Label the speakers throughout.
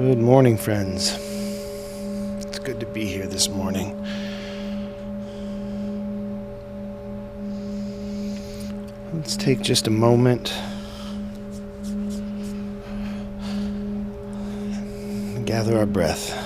Speaker 1: Good morning, friends. It's good to be here this morning. Let's take just a moment and gather our breath.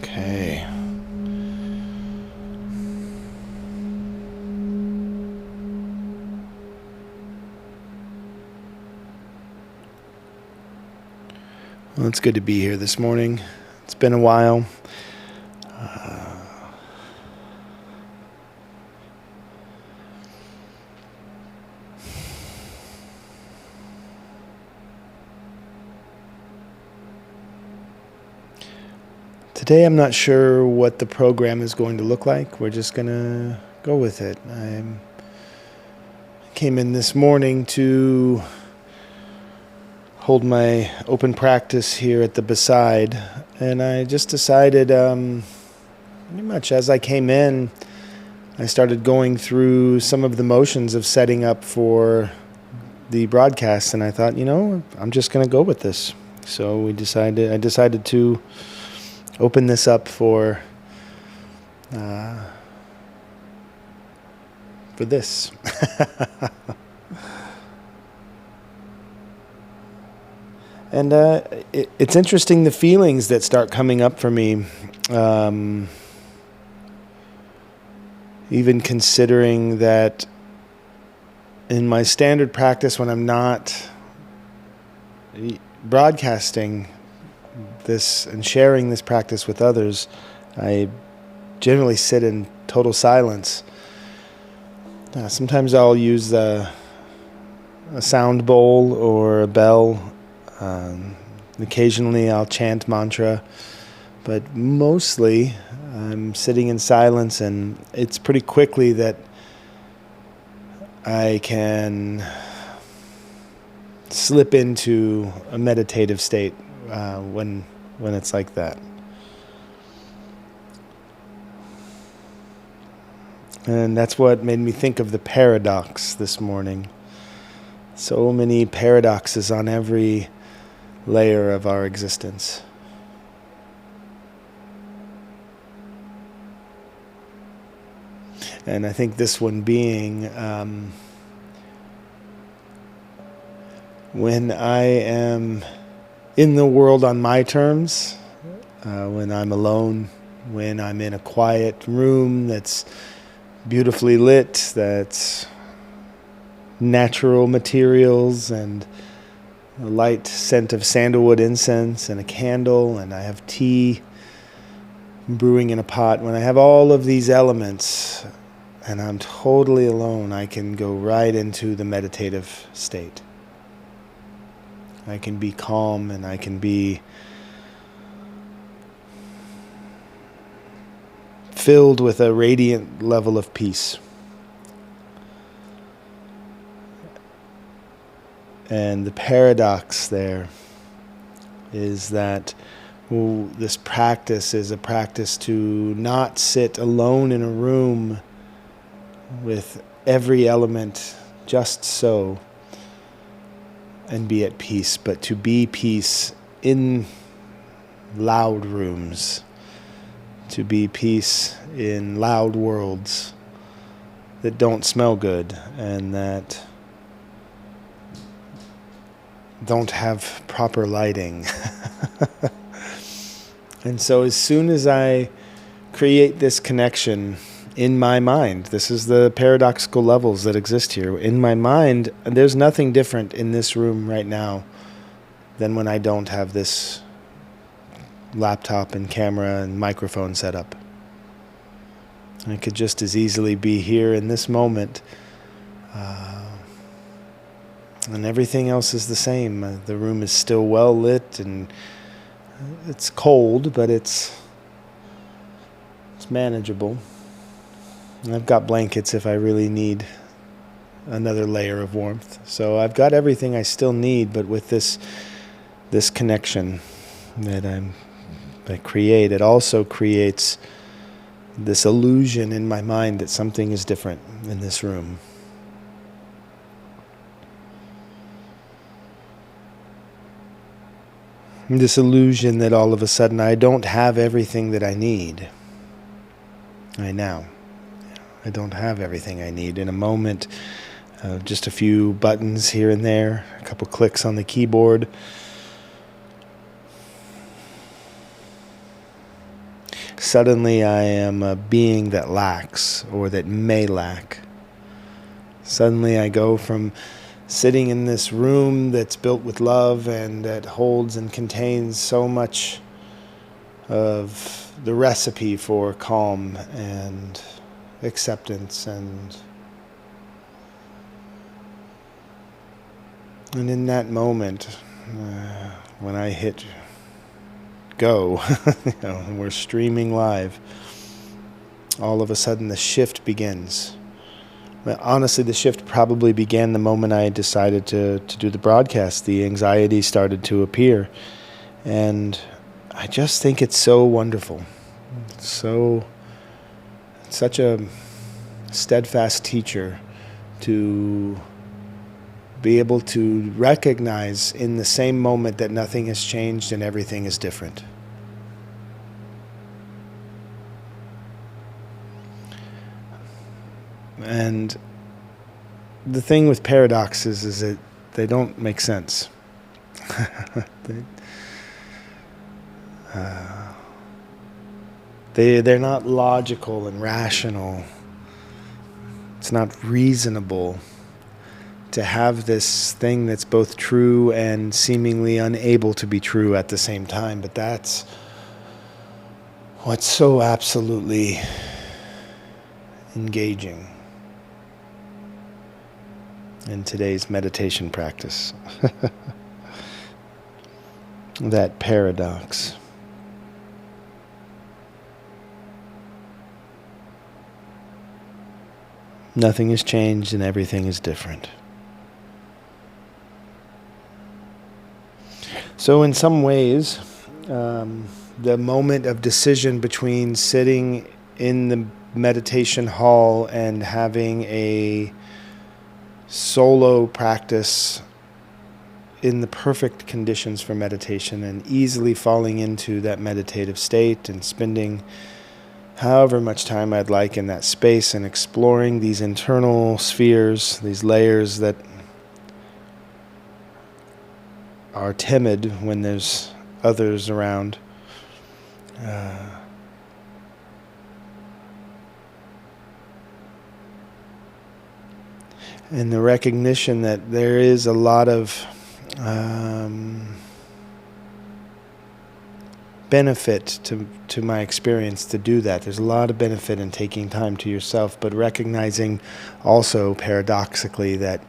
Speaker 1: Okay. Well, it's good to be here this morning. It's been a while. Today I'm not sure what the program is going to look like. We're just going to go with it. I came in this morning to hold my open practice here at the Beside, and I just decided pretty much as I came in, I started going through some of the motions of setting up for the broadcast, and I thought, I'm just going to go with this. So I decided to open this up for this. And it's interesting the feelings that start coming up for me, even considering that in my standard practice when I'm not broadcasting this and sharing this practice with others, I generally sit in total silence. Sometimes I'll use a sound bowl or a bell. Occasionally I'll chant mantra, but mostly I'm sitting in silence, and it's pretty quickly that I can slip into a meditative state when it's like that. And that's what made me think of the paradox this morning. So many paradoxes on every layer of our existence. And I think this one being when I am in the world on my terms, when I'm alone, when I'm in a quiet room that's beautifully lit, that's natural materials and a light scent of sandalwood incense and a candle, and I have tea brewing in a pot. When I have all of these elements and I'm totally alone, I can go right into the meditative state. I can be calm, and I can be filled with a radiant level of peace. And the paradox there is that this practice is a practice to not sit alone in a room with every element just so and be at peace, but to be peace in loud rooms, to be peace in loud worlds that don't smell good and that don't have proper lighting. And so as soon as I create this connection in my mind, this is the paradoxical levels that exist here. In my mind, there's nothing different in this room right now than when I don't have this laptop and camera and microphone set up. I could just as easily be here in this moment, and everything else is the same. The room is still well lit, and it's cold, but it's manageable. And I've got blankets if I really need another layer of warmth. So I've got everything I still need, but with this connection that I create, it also creates this illusion in my mind that something is different in this room. This illusion that all of a sudden I don't have everything that I need. I don't have everything I need. In a moment, just a few buttons here and there, a couple clicks on the keyboard. Suddenly I am a being that lacks, or that may lack. Suddenly I go from sitting in this room that's built with love and that holds and contains so much of the recipe for calm and acceptance, and in that moment, when I hit go, we're streaming live, all of a sudden the shift begins. Honestly, the shift probably began the moment I decided to do the broadcast. The anxiety started to appear, and I just think it's so wonderful. Such a steadfast teacher to be able to recognize in the same moment that nothing has changed and everything is different. And the thing with paradoxes is that they don't make sense. They're not logical and rational. It's not reasonable to have this thing that's both true and seemingly unable to be true at the same time. But that's what's so absolutely engaging in today's meditation practice. That paradox. Nothing has changed and everything is different. So in some ways, the moment of decision between sitting in the meditation hall and having a solo practice in the perfect conditions for meditation and easily falling into that meditative state and spending however much time I'd like in that space and exploring these internal spheres, these layers that are timid when there's others around. And the recognition that there is a lot of benefit to my experience to do that. There's a lot of benefit in taking time to yourself, but recognizing also paradoxically that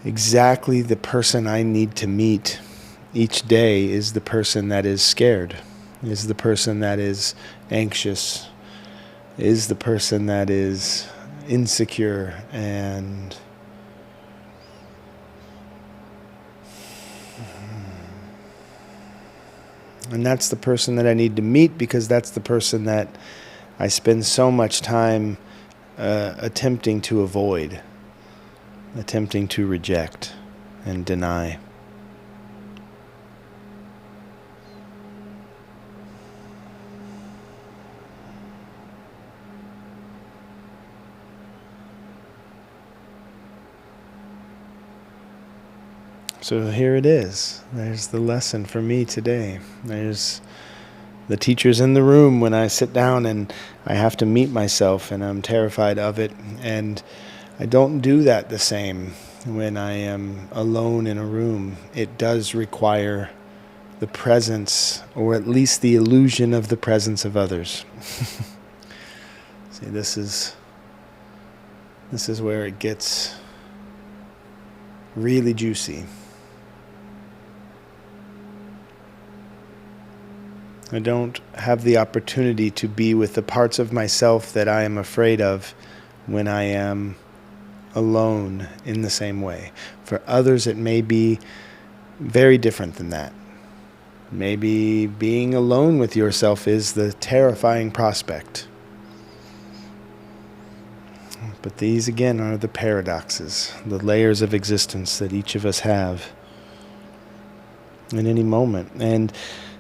Speaker 1: exactly the person I need to meet each day is the person that is scared, is the person that is anxious, is the person that is insecure, and that's the person that I need to meet, because that's the person that I spend so much time attempting to avoid, attempting to reject and deny. So here it is. There's the lesson for me today. There's The teacher's in the room when I sit down and I have to meet myself, and I'm terrified of it. And I don't do that the same when I am alone in a room. It does require the presence, or at least the illusion of the presence of others. See, this is where it gets really juicy. I don't have the opportunity to be with the parts of myself that I am afraid of when I am alone in the same way. For others, it may be very different than that. Maybe being alone with yourself is the terrifying prospect. But these, again, are the paradoxes, the layers of existence that each of us have in any moment. And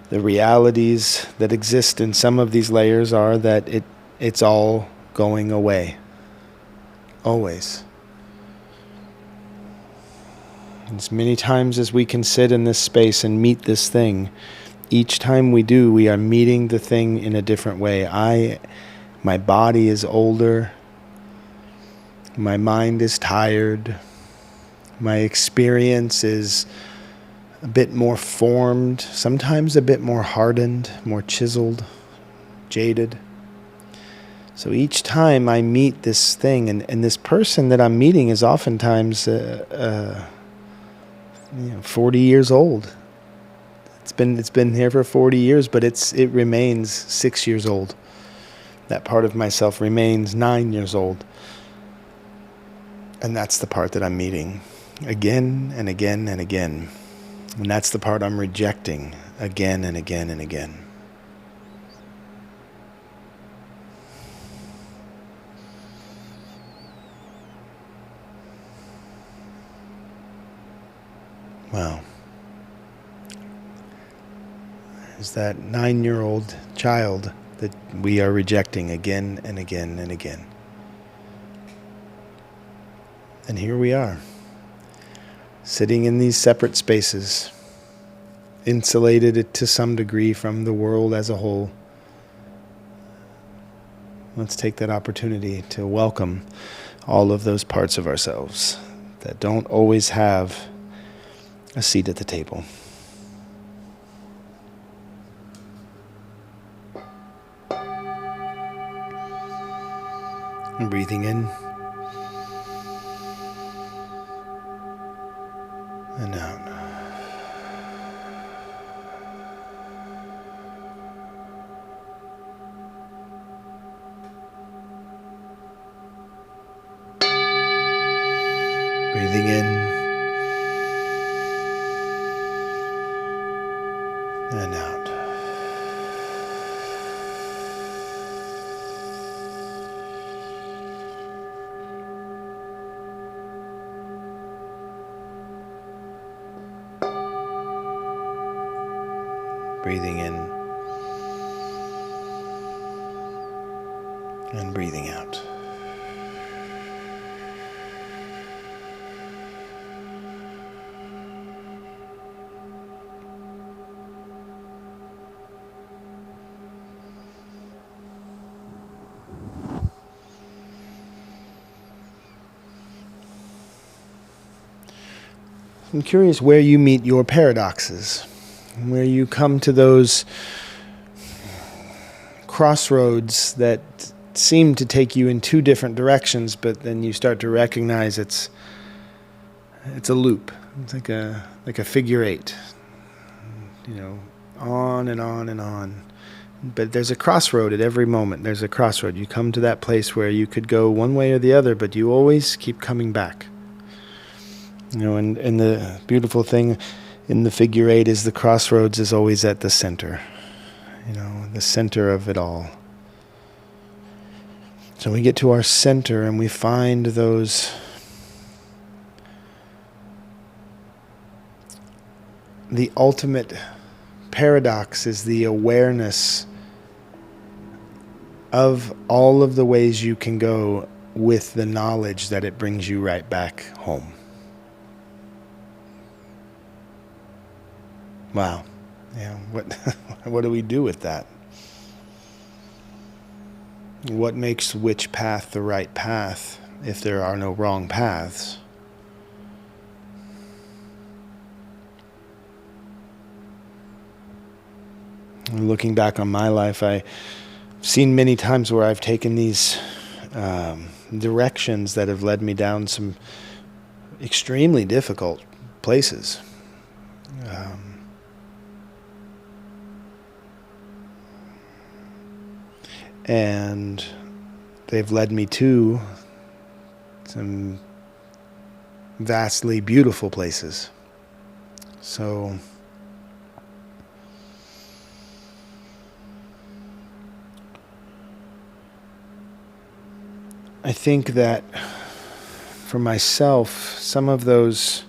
Speaker 1: the realities that exist in some of these layers are that it's all going away. Always. As many times as we can sit in this space and meet this thing, each time we do, we are meeting the thing in a different way. My body is older. My mind is tired. My experience is a bit more formed, sometimes a bit more hardened, more chiseled, jaded. So each time I meet this thing, and this person that I'm meeting is oftentimes 40 years old. It's been here for 40 years, but it remains 6 years old. That part of myself remains 9 years old. And that's the part that I'm meeting again and again and again. And that's the part I'm rejecting again and again and again. Wow. There's that 9-year-old child that we are rejecting again and again and again. And here we are, sitting in these separate spaces, insulated to some degree from the world as a whole. Let's take that opportunity to welcome all of those parts of ourselves that don't always have a seat at the table. And breathing in and out. Breathing in and out. Breathing in and breathing out. I'm curious where you meet your paradoxes, where you come to those crossroads that seem to take you in two different directions, but then you start to recognize it's a loop. It's like a figure eight, on and on and on. But there's a crossroad at every moment. There's a crossroad. You come to that place where you could go one way or the other, but you always keep coming back. And the beautiful thing in the figure eight is the crossroads is always at the center. The center of it all. So we get to our center and we find those the ultimate paradox is the awareness of all of the ways you can go with the knowledge that it brings you right back home. Wow. What do we do with that? What makes which path the right path if there are no wrong paths? Looking back on my life, I've seen many times where I've taken these directions that have led me down some extremely difficult places. And they've led me to some vastly beautiful places. So I think that for myself, some of those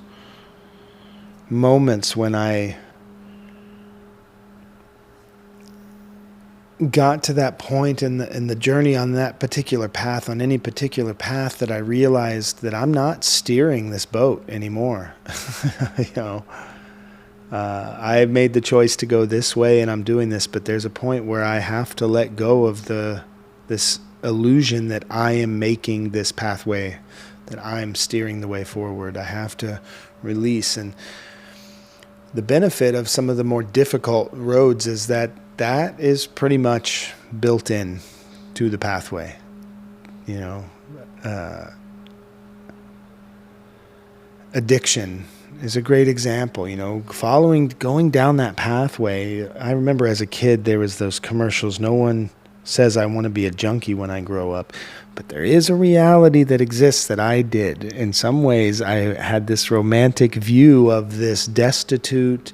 Speaker 1: moments when I got to that point in the journey on that particular path, on any particular path, that I realized that I'm not steering this boat anymore. I've made the choice to go this way, and I'm doing this, but there's a point where I have to let go of this illusion that I am making this pathway, that I'm steering the way forward. I have to release. And the benefit of some of the more difficult roads is that is pretty much built in to the pathway. Addiction is a great example. Going down that pathway. I remember as a kid there was those commercials. No one says I want to be a junkie when I grow up, but there is a reality that exists that I did. In some ways, I had this romantic view of this destitute,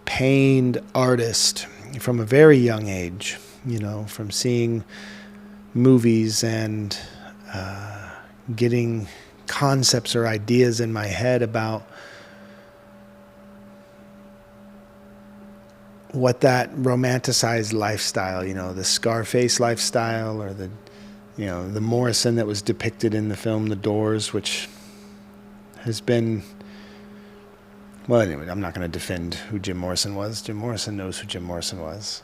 Speaker 1: pained artist from a very young age, from seeing movies and getting concepts or ideas in my head about what that romanticized lifestyle, the Scarface lifestyle, or the Morrison that was depicted in the film The Doors, which has been... Well, anyway, I'm not going to defend who Jim Morrison was. Jim Morrison knows who Jim Morrison was.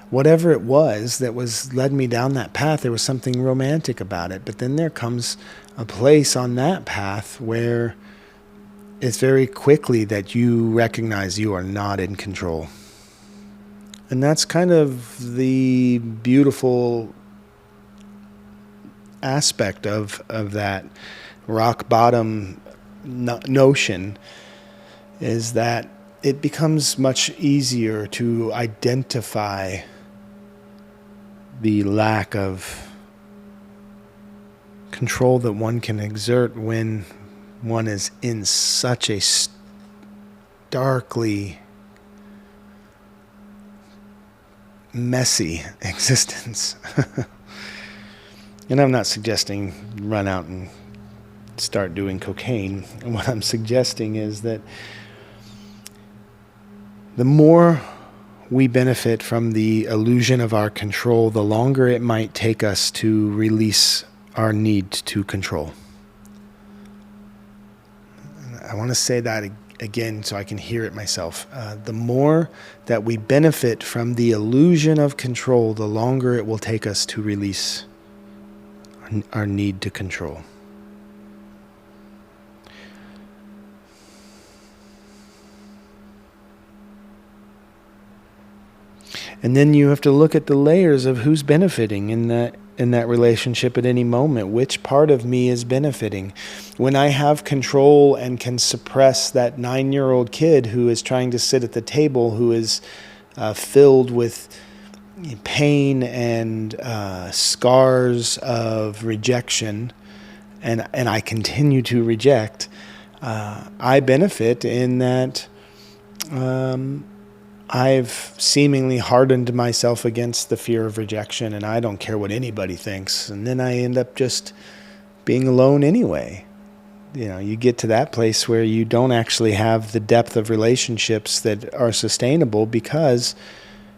Speaker 1: Whatever it was that led me down that path, there was something romantic about it. But then there comes a place on that path where it's very quickly that you recognize you are not in control. And that's kind of the beautiful aspect of that rock bottom notion, is that it becomes much easier to identify the lack of control that one can exert when one is in such a starkly messy existence. And I'm not suggesting run out and start doing cocaine. What I'm suggesting is that the more we benefit from the illusion of our control, the longer it might take us to release our need to control. I want to say that again so I can hear it myself. The more that we benefit from the illusion of control, the longer it will take us to release our need to control. And then you have to look at the layers of who's benefiting in that relationship at any moment. Which part of me is benefiting? When I have control and can suppress that 9-year-old kid who is trying to sit at the table, who is filled with pain and scars of rejection, and I continue to reject, I benefit in that I've seemingly hardened myself against the fear of rejection, and I don't care what anybody thinks. And then I end up just being alone anyway. You get to that place where you don't actually have the depth of relationships that are sustainable because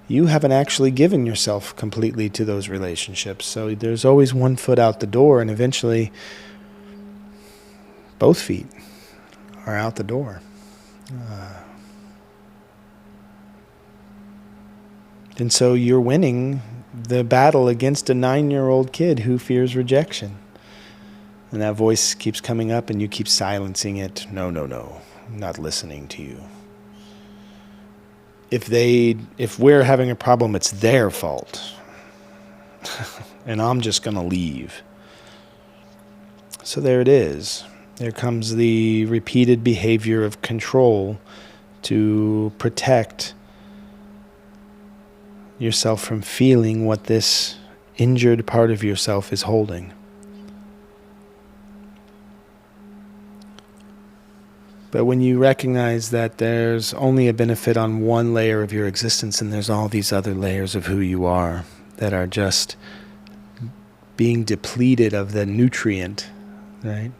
Speaker 1: you haven't actually given yourself completely to those relationships. So there's always one foot out the door, and eventually both feet are out the door. And so you're winning the battle against a 9-year-old kid who fears rejection. And that voice keeps coming up and you keep silencing it. No, no, no. I'm not listening to you. If we're having a problem, it's their fault. And I'm just going to leave. So there it is. There comes the repeated behavior of control to protect yourself from feeling what this injured part of yourself is holding. But when you recognize that there's only a benefit on one layer of your existence and there's all these other layers of who you are that are just being depleted of the nutrient, right?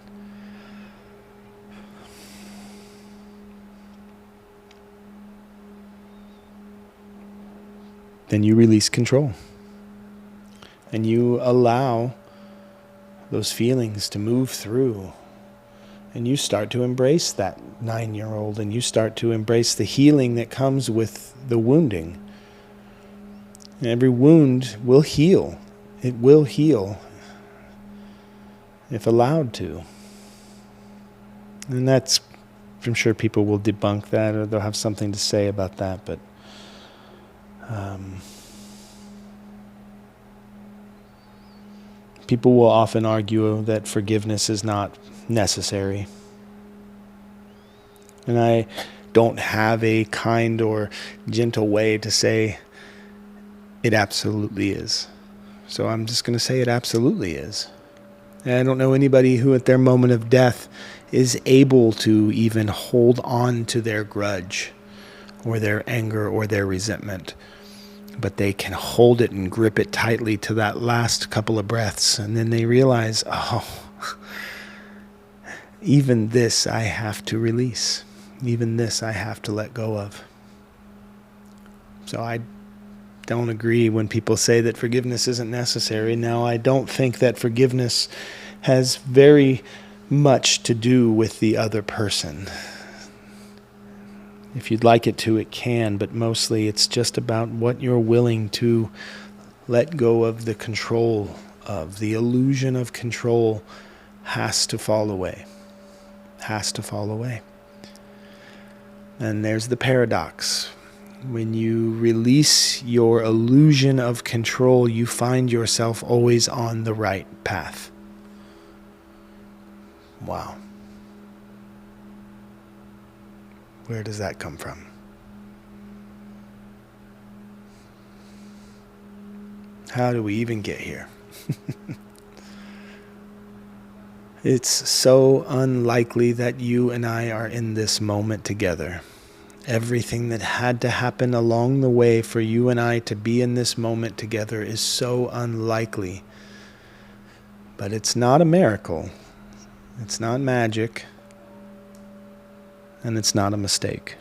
Speaker 1: Then you release control. And you allow those feelings to move through. And you start to embrace that 9-year-old, and you start to embrace the healing that comes with the wounding. And every wound will heal. It will heal if allowed to. And that's, I'm sure people will debunk that, or they'll have something to say about that, but people will often argue that forgiveness is not necessary. And I don't have a kind or gentle way to say it absolutely is. So I'm just going to say it absolutely is. And I don't know anybody who at their moment of death is able to even hold on to their grudge or their anger or their resentment. But they can hold it and grip it tightly to that last couple of breaths. And then they realize, oh, even this I have to release. Even this I have to let go of. So I don't agree when people say that forgiveness isn't necessary. Now, I don't think that forgiveness has very much to do with the other person. If you'd like it to, it can, but mostly it's just about what you're willing to let go of. The control of. The illusion of control has to fall away. Has to fall away. And there's the paradox. When you release your illusion of control, you find yourself always on the right path. Wow. Where does that come from? How do we even get here? It's so unlikely that you and I are in this moment together. Everything that had to happen along the way for you and I to be in this moment together is so unlikely. But it's not a miracle. It's not magic. And it's not a mistake.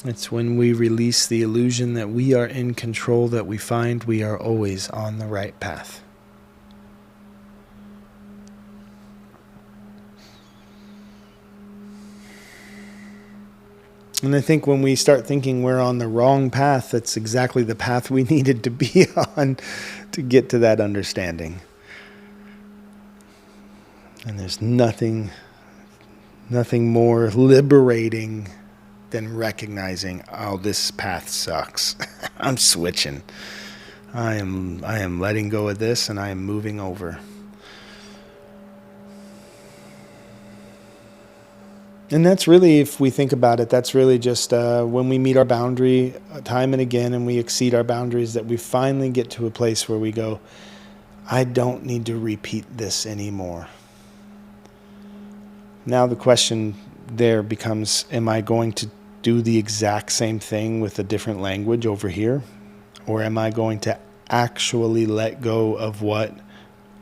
Speaker 1: It's when we release the illusion that we are in control that we find we are always on the right path. And I think when we start thinking we're on the wrong path, that's exactly the path we needed to be on to get to that understanding. And there's nothing more liberating than recognizing, oh, this path sucks. I'm switching. I am letting go of this and I am moving over. And that's really, if we think about it, that's really just when we meet our boundary time and again and we exceed our boundaries, that we finally get to a place where we go, I don't need to repeat this anymore. Now the question there becomes, am I going to do the exact same thing with a different language over here? Or am I going to actually let go of what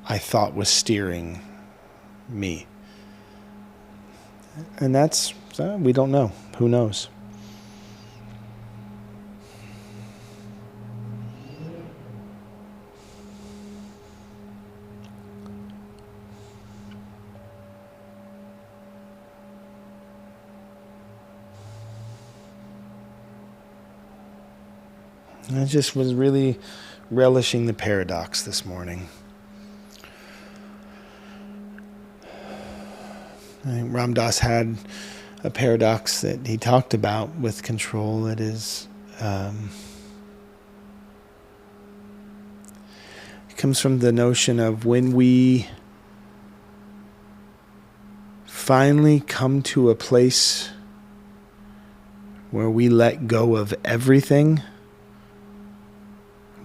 Speaker 1: I thought was steering me? And that's, we don't know. Who knows? I just was really relishing the paradox this morning. I think Ram Dass had a paradox that he talked about with control that is, it comes from the notion of when we finally come to a place where we let go of everything,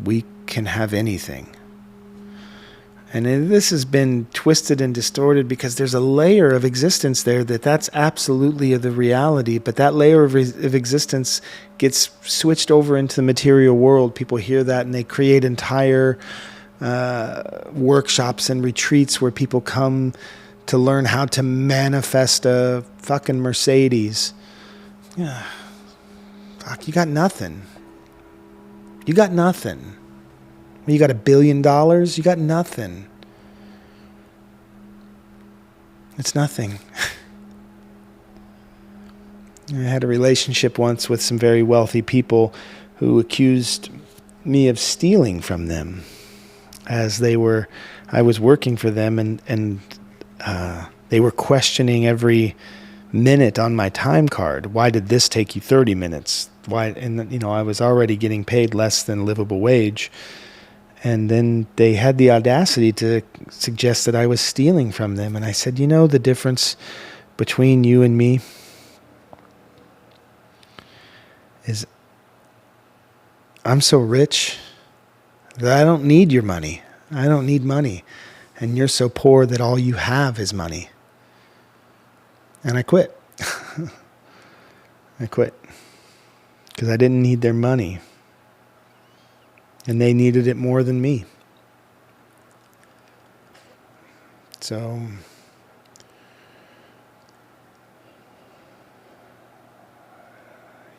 Speaker 1: we can have anything. And this has been twisted and distorted because there's a layer of existence there that's absolutely the reality, but that layer of existence gets switched over into the material world. People hear that and they create entire workshops and retreats where people come to learn how to manifest a fucking Mercedes. Yeah. Fuck, you got nothing. You got nothing. You got $1 billion, you got nothing. It's nothing. I had a relationship once with some very wealthy people who accused me of stealing from them as I was working for them, and they were questioning every minute on my time card. Why did this take you 30 minutes? Why? And I was already getting paid less than livable wage. And then they had the audacity to suggest that I was stealing from them. And I said, the difference between you and me is I'm so rich that I don't need your money. I don't need money. And you're so poor that all you have is money. And I quit. I quit. Because I didn't need their money. And they needed it more than me. So,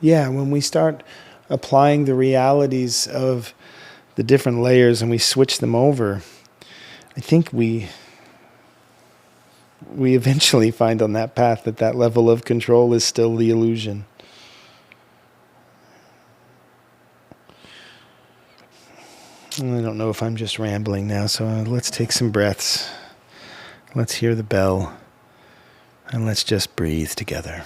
Speaker 1: yeah, when we start applying the realities of the different layers and we switch them over, I think we eventually find on that path that level of control is still the illusion. I don't know if I'm just rambling now, so let's take some breaths. Let's hear the bell, and let's just breathe together.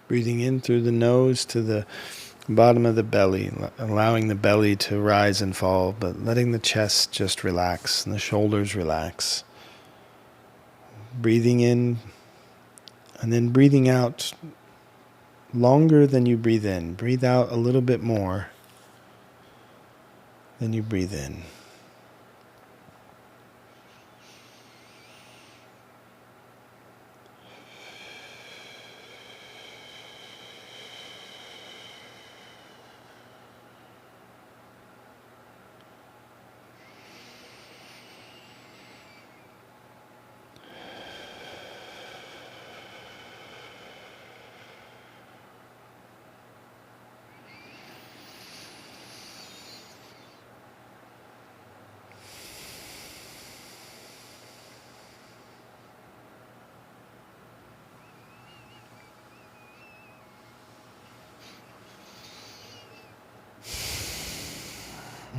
Speaker 1: Breathing in through the nose to the bottom of the belly, allowing the belly to rise and fall, but letting the chest just relax and the shoulders relax. Breathing in and then breathing out longer than you breathe in. Breathe out a little bit more than you breathe in.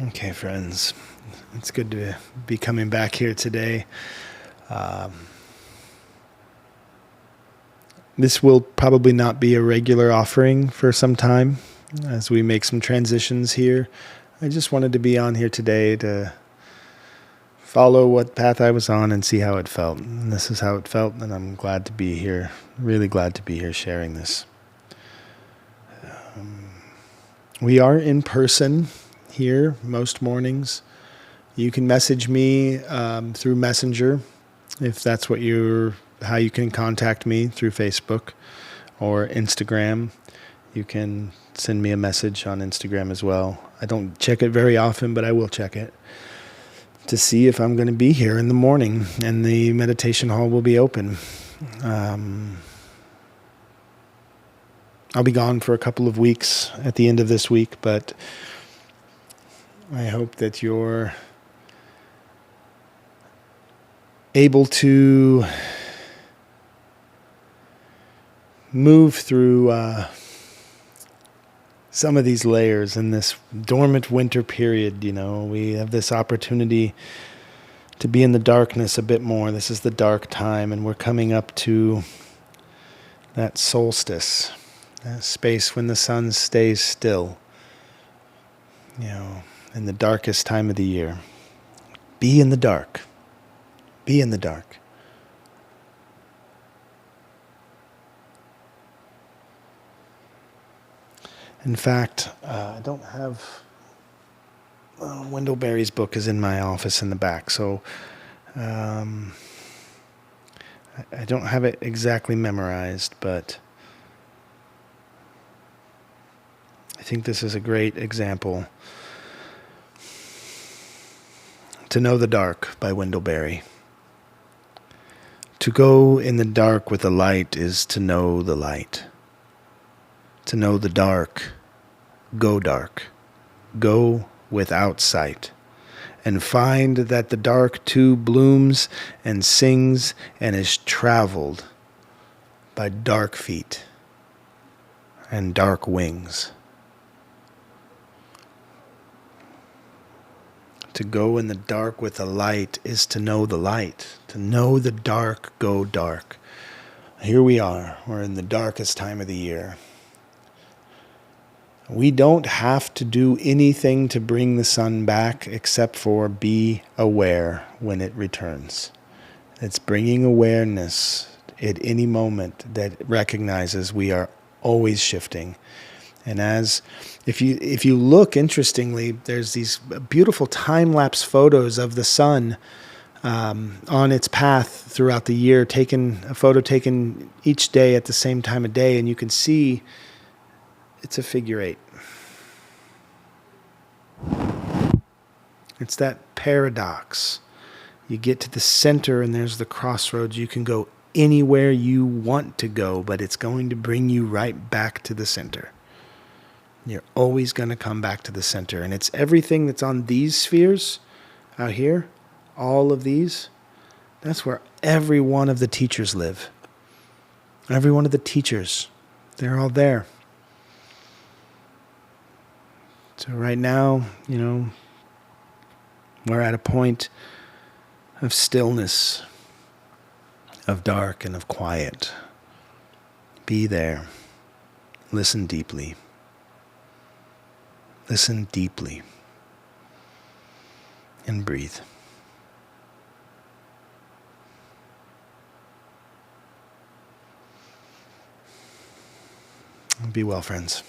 Speaker 1: Okay, friends, it's good to be coming back here today. This will probably not be a regular offering for some time as we make some transitions here. I just wanted to be on here today to follow what path I was on and see how it felt. And this is how it felt, and I'm glad to be here, really glad to be here sharing this. We are in person here most mornings. You can message me through Messenger if that's how you can contact me through Facebook or Instagram. You can send me a message on Instagram as well. I don't check it very often, but I will check it to see if I'm going to be here in the morning and the meditation hall will be open. I'll be gone for a couple of weeks at the end of this week, but I hope that you're able to move through some of these layers in this dormant winter period. We have this opportunity to be in the darkness a bit more. This is the dark time, and we're coming up to that solstice, that space when the sun stays still, in the darkest time of the year. Be in the dark. Be in the dark. In fact, I don't have... Wendell Berry's book is in my office in the back, so I don't have it exactly memorized, but I think this is a great example. To Know the Dark by Wendell Berry. To go in the dark with the light is to know the light. To know the dark, go dark. Go without sight. And find that the dark too blooms and sings and is traveled by dark feet and dark wings. To go in the dark with the light is to know the light. To know the dark, go dark. Here we are. We're in the darkest time of the year. We don't have to do anything to bring the sun back except for be aware when it returns. It's bringing awareness at any moment that recognizes we are always shifting. And if you look, interestingly, there's these beautiful time-lapse photos of the sun on its path throughout the year, a photo taken each day at the same time of day, and you can see it's a figure eight. It's that paradox. You get to the center and there's the crossroads. You can go anywhere you want to go, but it's going to bring you right back to the center. You're always going to come back to the center. And it's everything that's on these spheres out here, all of these, that's where every one of the teachers live. Every one of the teachers, they're all there. So right now, we're at a point of stillness, of dark and of quiet. Be there. Listen deeply. Listen deeply. And breathe. Be well, friends.